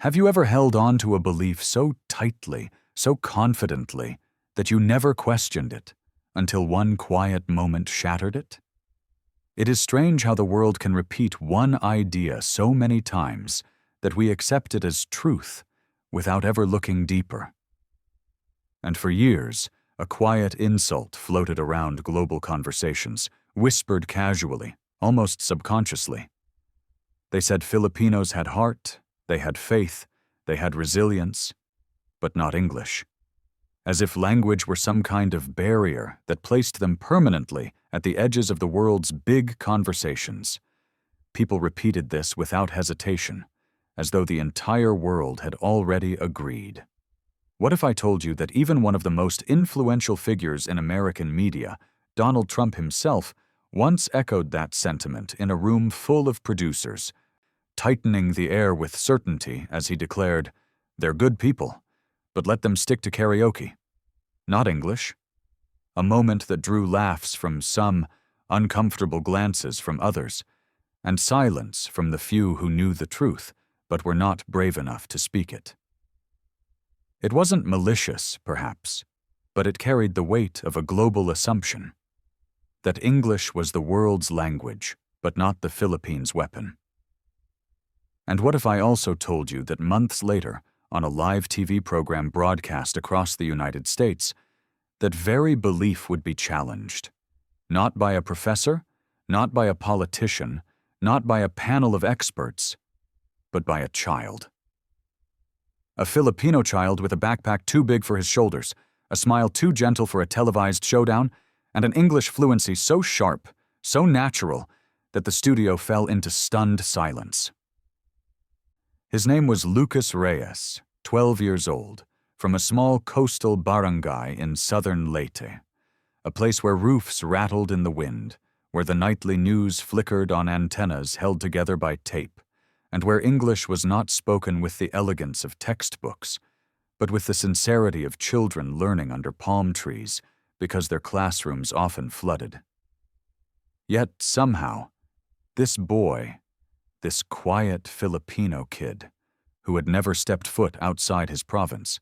Have you ever held on to a belief so tightly, so confidently, that you never questioned it, until one quiet moment shattered it? It is strange how the world can repeat one idea so many times that we accept it as truth without ever looking deeper. And for years, a quiet insult floated around global conversations, whispered casually, almost subconsciously. They said Filipinos had heart, they had faith, they had resilience, but not English. As if language were some kind of barrier that placed them permanently at the edges of the world's big conversations. People repeated this without hesitation, as though the entire world had already agreed. What if I told you that even one of the most influential figures in American media, Donald Trump himself, once echoed that sentiment in a room full of producers, tightening the air with certainty as he declared, "They're good people, but let them stick to karaoke, not English." A moment that drew laughs from some, uncomfortable glances from others, and silence from the few who knew the truth but were not brave enough to speak it. It wasn't malicious, perhaps, but it carried the weight of a global assumption that English was the world's language, but not the Philippines' weapon. And what if I also told you that months later, on a live TV program broadcast across the United States, that very belief would be challenged, not by a professor, not by a politician, not by a panel of experts, but by a child. A Filipino child with a backpack too big for his shoulders, a smile too gentle for a televised showdown, and an English fluency so sharp, so natural, that the studio fell into stunned silence. His name was Lucas Reyes, 12 years old, from a small coastal barangay in southern Leyte, a place where roofs rattled in the wind, where the nightly news flickered on antennas held together by tape, and where English was not spoken with the elegance of textbooks, but with the sincerity of children learning under palm trees because their classrooms often flooded. Yet somehow, this boy, this quiet Filipino kid, who had never stepped foot outside his province,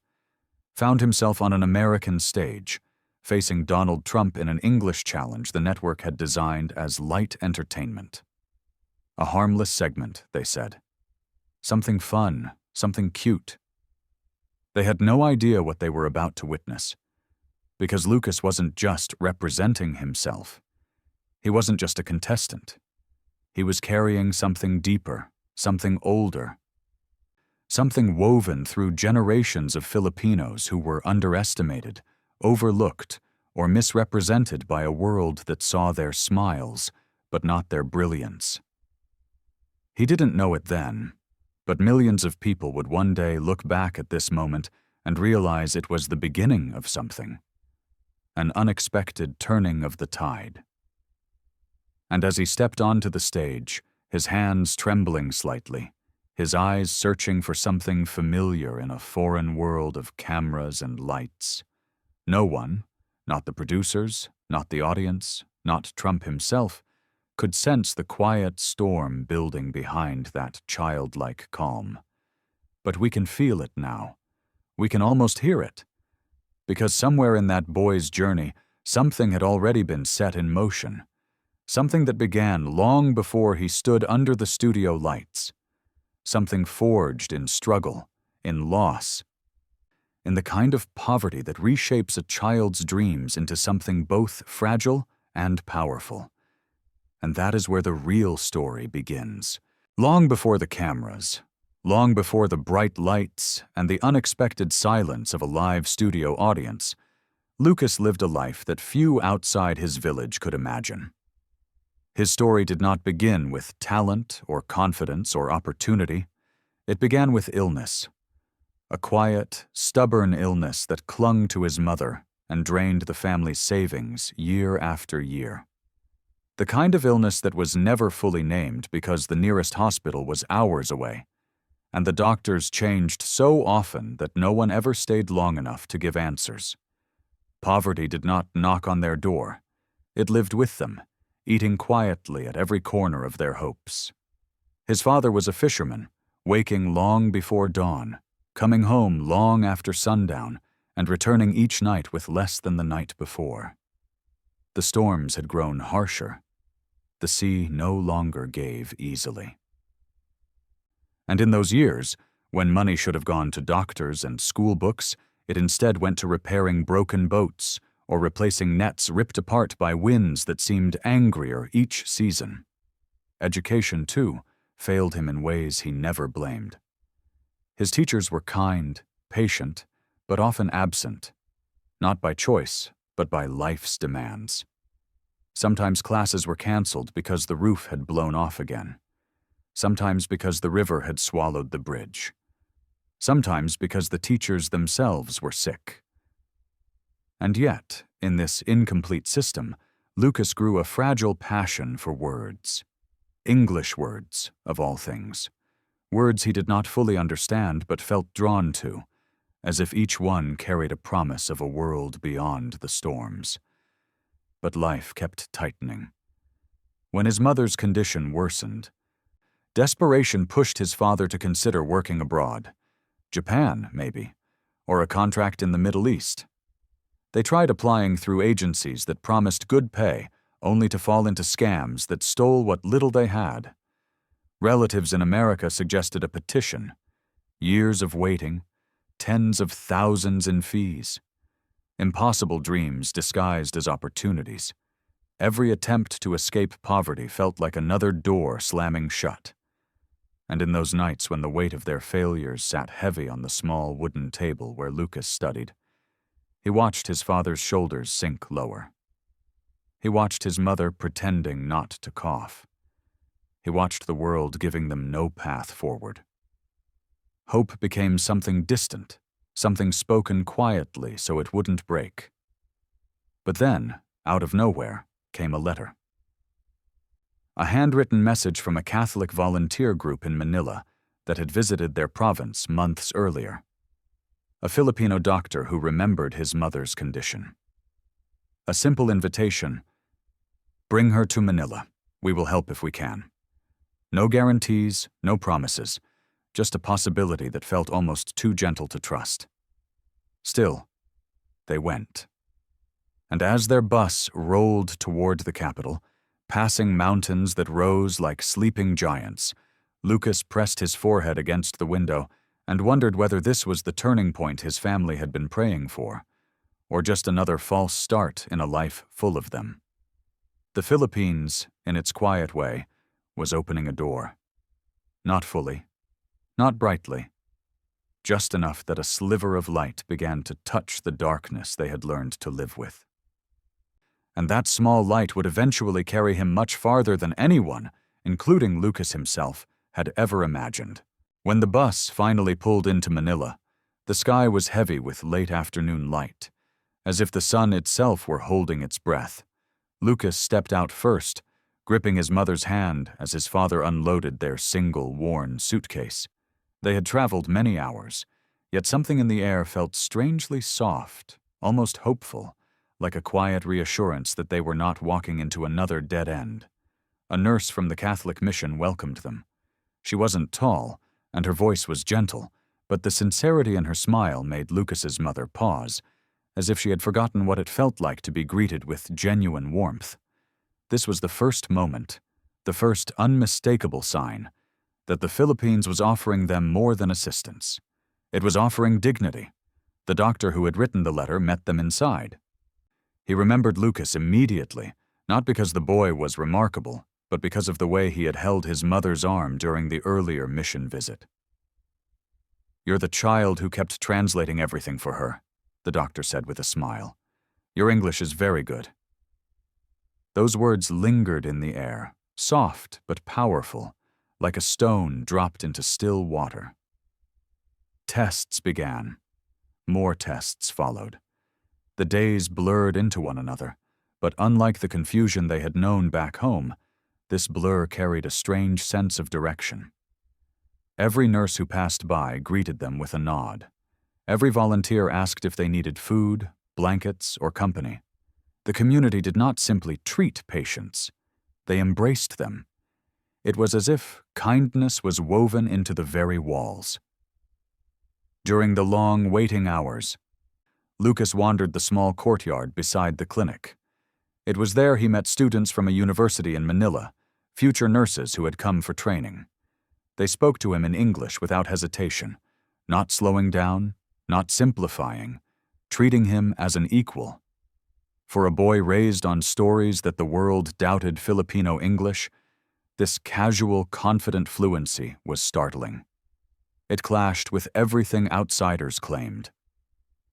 found himself on an American stage, facing Donald Trump in an English challenge the network had designed as light entertainment. A harmless segment, they said. Something fun, something cute. They had no idea what they were about to witness, because Lucas wasn't just representing himself. He wasn't just a contestant. He was carrying something deeper, something older, something woven through generations of Filipinos who were underestimated, overlooked, or misrepresented by a world that saw their smiles, but not their brilliance. He didn't know it then, but millions of people would one day look back at this moment and realize it was the beginning of something, an unexpected turning of the tide. And as he stepped onto the stage, his hands trembling slightly, his eyes searching for something familiar in a foreign world of cameras and lights, no one, not the producers, not the audience, not Trump himself, could sense the quiet storm building behind that childlike calm. But we can feel it now. We can almost hear it. Because somewhere in that boy's journey, something had already been set in motion. Something that began long before he stood under the studio lights. Something forged in struggle, in loss, in the kind of poverty that reshapes a child's dreams into something both fragile and powerful. And that is where the real story begins. Long before the cameras, long before the bright lights and the unexpected silence of a live studio audience, Lucas lived a life that few outside his village could imagine. His story did not begin with talent or confidence or opportunity. It began with illness. A quiet, stubborn illness that clung to his mother and drained the family's savings year after year. The kind of illness that was never fully named because the nearest hospital was hours away, and the doctors changed so often that no one ever stayed long enough to give answers. Poverty did not knock on their door. It lived with them, eating quietly at every corner of their hopes. His father was a fisherman, waking long before dawn, coming home long after sundown, and returning each night with less than the night before. The storms had grown harsher. The sea no longer gave easily. And in those years, when money should have gone to doctors and school books, it instead went to repairing broken boats or replacing nets ripped apart by winds that seemed angrier each season. Education, too, failed him in ways he never blamed. His teachers were kind, patient, but often absent, not by choice, but by life's demands. Sometimes classes were canceled because the roof had blown off again. Sometimes because the river had swallowed the bridge. Sometimes because the teachers themselves were sick. And yet, in this incomplete system, Lucas grew a fragile passion for words. English words, of all things. Words he did not fully understand but felt drawn to, as if each one carried a promise of a world beyond the storms. But life kept tightening. When his mother's condition worsened, desperation pushed his father to consider working abroad. Japan, maybe, or a contract in the Middle East. They tried applying through agencies that promised good pay, only to fall into scams that stole what little they had. Relatives in America suggested a petition. Years of waiting, tens of thousands in fees. Impossible dreams disguised as opportunities. Every attempt to escape poverty felt like another door slamming shut. And in those nights when the weight of their failures sat heavy on the small wooden table where Lucas studied, he watched his father's shoulders sink lower. He watched his mother pretending not to cough. He watched the world giving them no path forward. Hope became something distant, something spoken quietly so it wouldn't break. But then, out of nowhere, came a letter. A handwritten message from a Catholic volunteer group in Manila that had visited their province months earlier. A Filipino doctor who remembered his mother's condition. A simple invitation: bring her to Manila. We will help if we can. No guarantees, no promises, just a possibility that felt almost too gentle to trust. Still, they went. And as their bus rolled toward the capital, passing mountains that rose like sleeping giants, Lucas pressed his forehead against the window and wondered whether this was the turning point his family had been praying for, or just another false start in a life full of them. The Philippines, in its quiet way, was opening a door. Not fully, not brightly, just enough that a sliver of light began to touch the darkness they had learned to live with. And that small light would eventually carry him much farther than anyone, including Lucas himself, had ever imagined. When the bus finally pulled into Manila, the sky was heavy with late afternoon light, as if the sun itself were holding its breath. Lucas stepped out first, gripping his mother's hand as his father unloaded their single, worn suitcase. They had traveled many hours, yet something in the air felt strangely soft, almost hopeful, like a quiet reassurance that they were not walking into another dead end. A nurse from the Catholic mission welcomed them. She wasn't tall, and her voice was gentle, but the sincerity in her smile made Lucas's mother pause, as if she had forgotten what it felt like to be greeted with genuine warmth. This was the first moment, the first unmistakable sign, that the Philippines was offering them more than assistance. It was offering dignity. The doctor who had written the letter met them inside. He remembered Lucas immediately, not because the boy was remarkable, but because of the way he had held his mother's arm during the earlier mission visit. "You're the child who kept translating everything for her," the doctor said with a smile. "Your English is very good." Those words lingered in the air, soft but powerful, like a stone dropped into still water. Tests began. More tests followed. The days blurred into one another, but unlike the confusion they had known back home, this blur carried a strange sense of direction. Every nurse who passed by greeted them with a nod. Every volunteer asked if they needed food, blankets, or company. The community did not simply treat patients. They embraced them. It was as if kindness was woven into the very walls. During the long waiting hours, Lucas wandered the small courtyard beside the clinic. It was there he met students from a university in Manila, future nurses who had come for training. They spoke to him in English without hesitation, not slowing down, not simplifying, treating him as an equal. For a boy raised on stories that the world doubted Filipino English, this casual, confident fluency was startling. It clashed with everything outsiders claimed.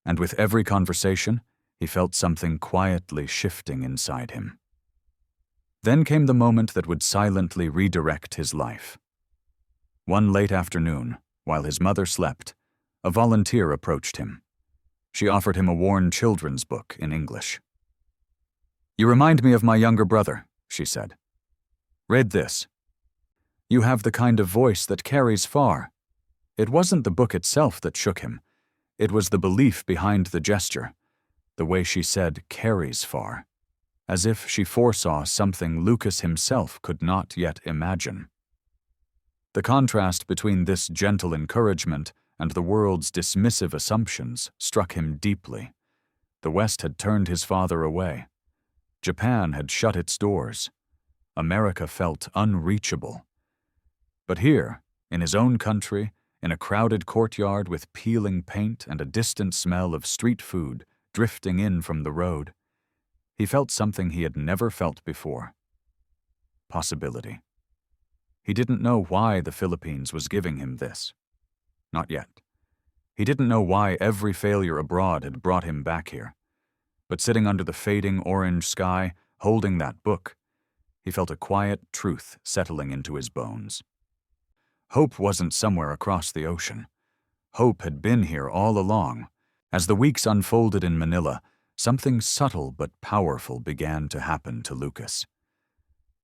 And with every conversation, he felt something quietly shifting inside him. Then came the moment that would silently redirect his life. One late afternoon, while his mother slept, a volunteer approached him. She offered him a worn children's book in English. "You remind me of my younger brother," she said. "Read this. You have the kind of voice that carries far." It wasn't the book itself that shook him. It was the belief behind the gesture, the way she said "carries far," as if she foresaw something Lucas himself could not yet imagine. The contrast between this gentle encouragement and the world's dismissive assumptions struck him deeply. The West had turned his father away. Japan had shut its doors. America felt unreachable. But here, in his own country, in a crowded courtyard with peeling paint and a distant smell of street food drifting in from the road, he felt something he had never felt before. Possibility. He didn't know why the Philippines was giving him this. Not yet. He didn't know why every failure abroad had brought him back here. But sitting under the fading orange sky, holding that book, he felt a quiet truth settling into his bones. Hope wasn't somewhere across the ocean. Hope had been here all along. As the weeks unfolded in Manila, something subtle but powerful began to happen to Lucas.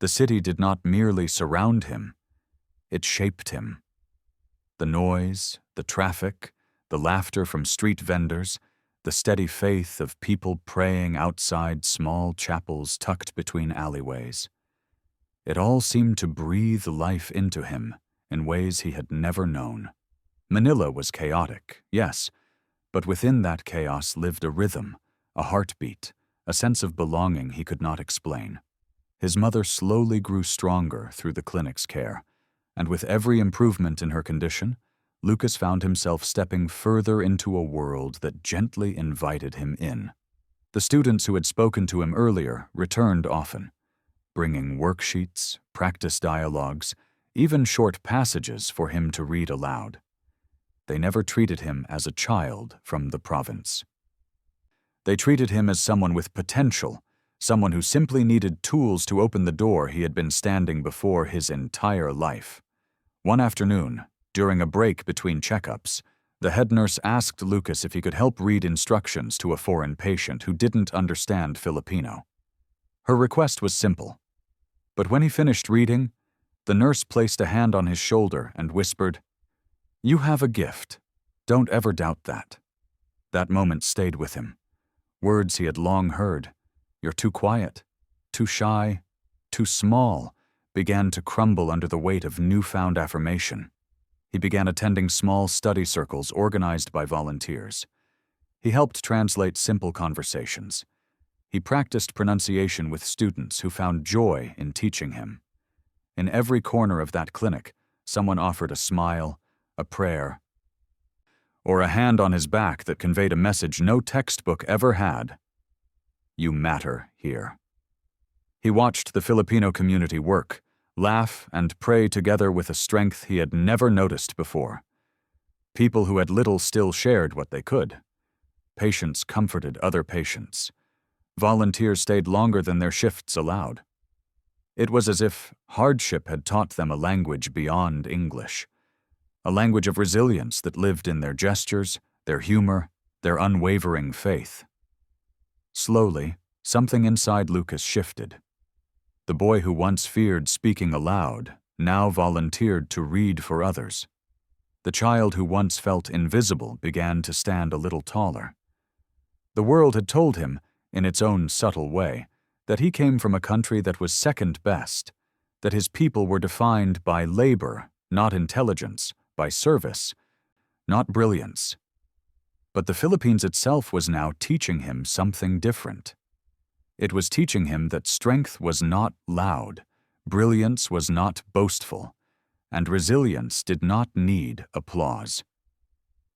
The city did not merely surround him, it shaped him. The noise, the traffic, the laughter from street vendors, the steady faith of people praying outside small chapels tucked between alleyways. It all seemed to breathe life into him in ways he had never known. Manila was chaotic, yes, but within that chaos lived a rhythm, a heartbeat, a sense of belonging he could not explain. His mother slowly grew stronger through the clinic's care, and with every improvement in her condition, Lucas found himself stepping further into a world that gently invited him in. The students who had spoken to him earlier returned often, bringing worksheets, practice dialogues, even short passages for him to read aloud. They never treated him as a child from the province. They treated him as someone with potential, someone who simply needed tools to open the door he had been standing before his entire life. One afternoon, during a break between checkups, the head nurse asked Lucas if he could help read instructions to a foreign patient who didn't understand Filipino. Her request was simple, but when he finished reading, the nurse placed a hand on his shoulder and whispered, "You have a gift. Don't ever doubt that." That moment stayed with him. Words he had long heard, "You're too quiet, too shy, too small," began to crumble under the weight of newfound affirmation. He began attending small study circles organized by volunteers. He helped translate simple conversations. He practiced pronunciation with students who found joy in teaching him. In every corner of that clinic, someone offered a smile, a prayer, or a hand on his back that conveyed a message no textbook ever had. You matter here. He watched the Filipino community work, laugh, and pray together with a strength he had never noticed before. People who had little still shared what they could. Patients comforted other patients. Volunteers stayed longer than their shifts allowed. It was as if hardship had taught them a language beyond English, a language of resilience that lived in their gestures, their humor, their unwavering faith. Slowly, something inside Lucas shifted. The boy who once feared speaking aloud now volunteered to read for others. The child who once felt invisible began to stand a little taller. The world had told him, in its own subtle way, that he came from a country that was second best, that his people were defined by labor, not intelligence, by service, not brilliance. But the Philippines itself was now teaching him something different. It was teaching him that strength was not loud, brilliance was not boastful, and resilience did not need applause.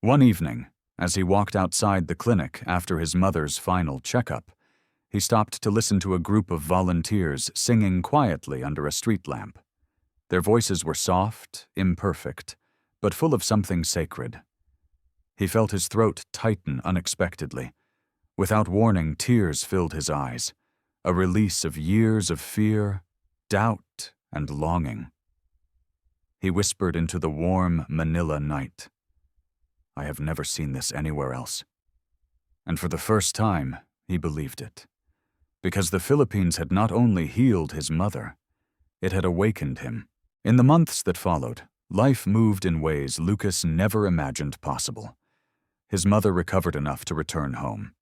One evening, as he walked outside the clinic after his mother's final checkup, he stopped to listen to a group of volunteers singing quietly under a street lamp. Their voices were soft, imperfect, but full of something sacred. He felt his throat tighten unexpectedly. Without warning, tears filled his eyes, a release of years of fear, doubt, and longing. He whispered into the warm Manila night, "I have never seen this anywhere else." And for the first time, he believed it. Because the Philippines had not only healed his mother, it had awakened him. In the months that followed, life moved in ways Lucas never imagined possible. His mother recovered enough to return home.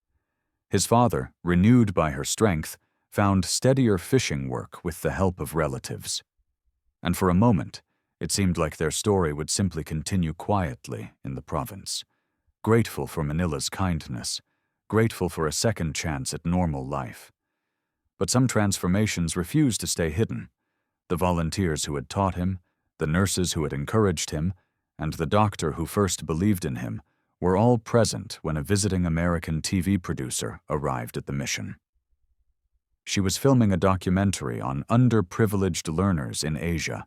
His father, renewed by her strength, found steadier fishing work with the help of relatives. And for a moment, it seemed like their story would simply continue quietly in the province, grateful for Manila's kindness, grateful for a second chance at normal life. But some transformations refused to stay hidden. The volunteers who had taught him, the nurses who had encouraged him, and the doctor who first believed in him were all present when a visiting American TV producer arrived at the mission. She was filming a documentary on underprivileged learners in Asia,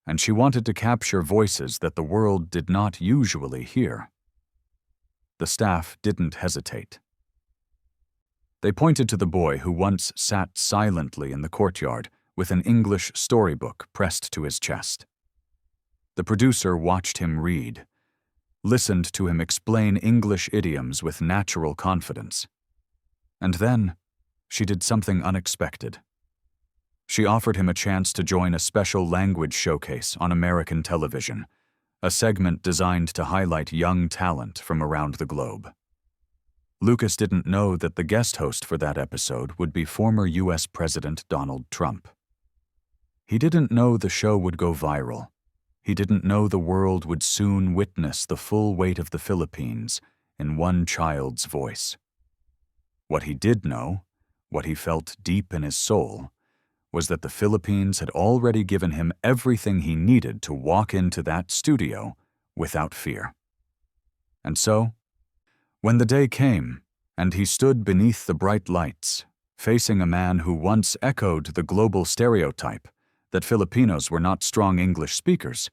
and she wanted to capture voices that the world did not usually hear. The staff didn't hesitate. They pointed to the boy who once sat silently in the courtyard with an English storybook pressed to his chest. The producer watched him read, listened to him explain English idioms with natural confidence. And then, she did something unexpected. She offered him a chance to join a special language showcase on American television, a segment designed to highlight young talent from around the globe. Lucas didn't know that the guest host for that episode would be former U.S. President Donald Trump. He didn't know the show would go viral. He didn't know the world would soon witness the full weight of the Philippines in one child's voice. What he did know, what he felt deep in his soul, was that the Philippines had already given him everything he needed to walk into that studio without fear. And so, when the day came, and he stood beneath the bright lights, facing a man who once echoed the global stereotype that Filipinos were not strong English speakers,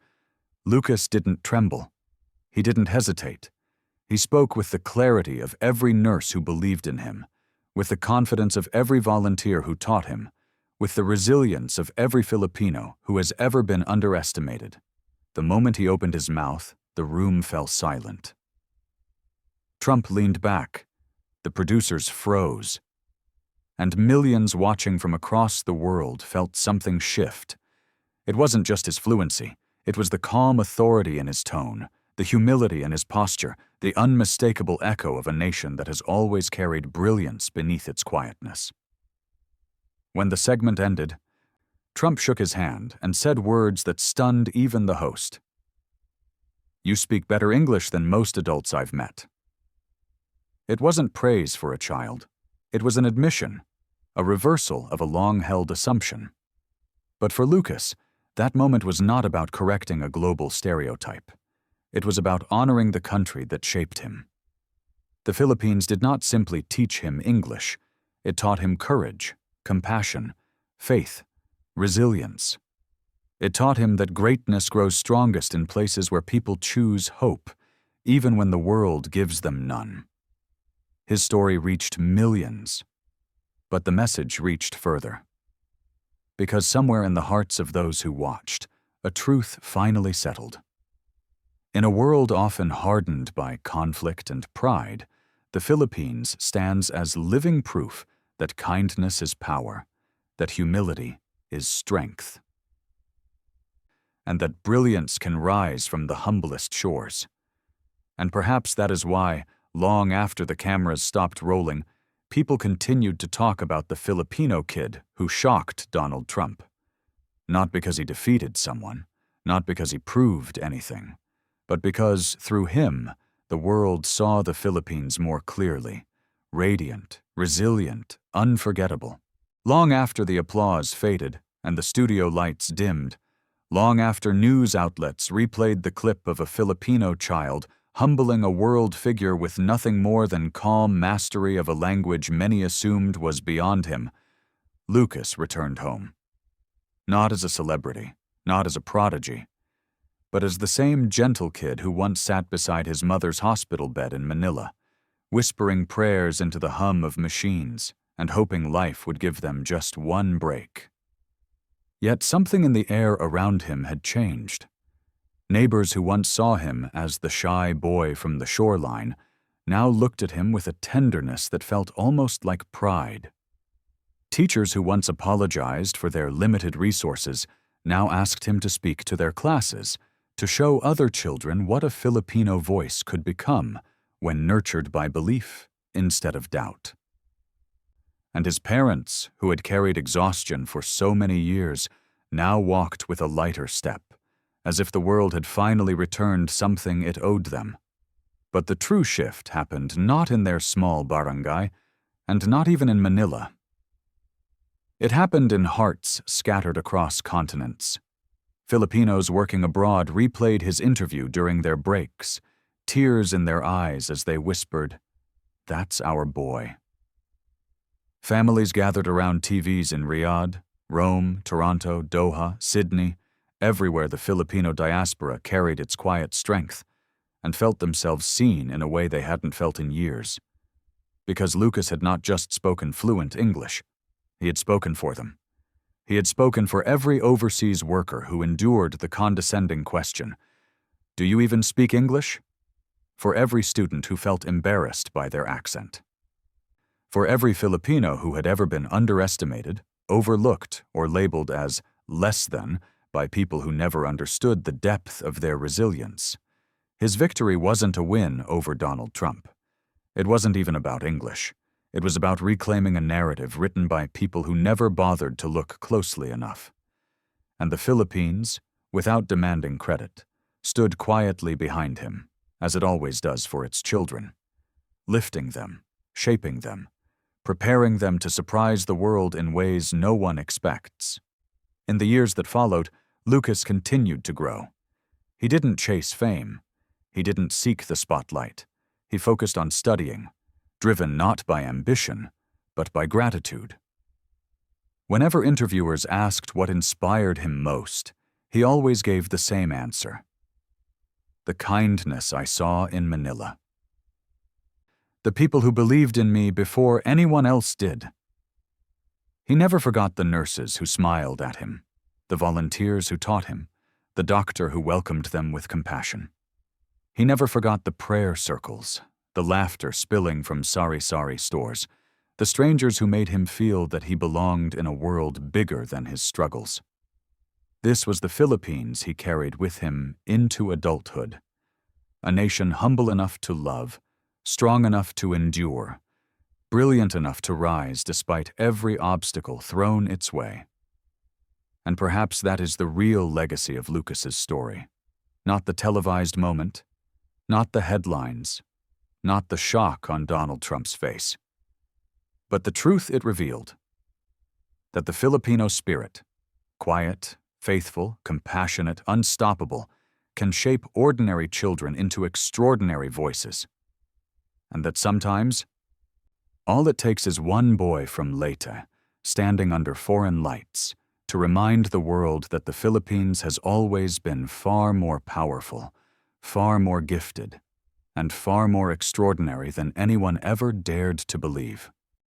Lucas didn't tremble. He didn't hesitate. He spoke with the clarity of every nurse who believed in him, with the confidence of every volunteer who taught him, with the resilience of every Filipino who has ever been underestimated. The moment he opened his mouth, the room fell silent. Trump leaned back. The producers froze. And millions watching from across the world felt something shift. It wasn't just his fluency. It was the calm authority in his tone, the humility in his posture, the unmistakable echo of a nation that has always carried brilliance beneath its quietness. When the segment ended, Trump shook his hand and said words that stunned even the host. "You speak better English than most adults I've met." It wasn't praise for a child. It was an admission, a reversal of a long-held assumption. But for Lucas, that moment was not about correcting a global stereotype. It was about honoring the country that shaped him. The Philippines did not simply teach him English. It taught him courage, compassion, faith, resilience. It taught him that greatness grows strongest in places where people choose hope, even when the world gives them none. His story reached millions, but the message reached further. Because somewhere in the hearts of those who watched, a truth finally settled. In a world often hardened by conflict and pride, the Philippines stands as living proof that kindness is power, that humility is strength, and that brilliance can rise from the humblest shores. And perhaps that is why, long after the cameras stopped rolling, people continued to talk about the Filipino kid who shocked Donald Trump. not because he defeated someone, not because he proved anything, but because, through him, the world saw the Philippines more clearly, radiant, resilient, unforgettable. Long after the applause faded and the studio lights dimmed, long after news outlets replayed the clip of a Filipino child humbling a world figure with nothing more than calm mastery of a language many assumed was beyond him, Lucas returned home. Not as a celebrity, not as a prodigy, but as the same gentle kid who once sat beside his mother's hospital bed in Manila, whispering prayers into the hum of machines and hoping life would give them just one break. Yet something in the air around him had changed. Neighbors who once saw him as the shy boy from the shoreline now looked at him with a tenderness that felt almost like pride. Teachers who once apologized for their limited resources now asked him to speak to their classes, to show other children what a Filipino voice could become when nurtured by belief instead of doubt. And his parents, who had carried exhaustion for so many years, now walked with a lighter step, as if the world had finally returned something it owed them. But the true shift happened not in their small barangay, and not even in Manila. It happened in hearts scattered across continents. Filipinos working abroad replayed his interview during their breaks, tears in their eyes as they whispered, "That's our boy." Families gathered around TVs in Riyadh, Rome, Toronto, Doha, Sydney, everywhere the Filipino diaspora carried its quiet strength, and felt themselves seen in a way they hadn't felt in years. Because Lucas had not just spoken fluent English, he had spoken for them. He had spoken for every overseas worker who endured the condescending question, "Do you even speak English?" For every student who felt embarrassed by their accent. For every Filipino who had ever been underestimated, overlooked, or labeled as less than by people who never understood the depth of their resilience. His victory wasn't a win over Donald Trump. It wasn't even about English. It was about reclaiming a narrative written by people who never bothered to look closely enough. And the Philippines, without demanding credit, stood quietly behind him, as it always does for its children, lifting them, shaping them, preparing them to surprise the world in ways no one expects. In the years that followed, Lucas continued to grow. He didn't chase fame. He didn't seek the spotlight. He focused on studying, driven not by ambition, but by gratitude. Whenever interviewers asked what inspired him most, he always gave the same answer: the kindness I saw in Manila. The people who believed in me before anyone else did. He never forgot the nurses who smiled at him, the volunteers who taught him, the doctor who welcomed them with compassion. He never forgot the prayer circles, the laughter spilling from sari-sari stores, the strangers who made him feel that he belonged in a world bigger than his struggles. This was the Philippines he carried with him into adulthood, a nation humble enough to love, strong enough to endure, brilliant enough to rise despite every obstacle thrown its way. And perhaps that is the real legacy of Lucas's story. Not the televised moment, not the headlines, not the shock on Donald Trump's face, but the truth it revealed: that the Filipino spirit, quiet, faithful, compassionate, unstoppable, can shape ordinary children into extraordinary voices. And that sometimes, all it takes is one boy from Leyte, standing under foreign lights, to remind the world that the Philippines has always been far more powerful, far more gifted, and far more extraordinary than anyone ever dared to believe.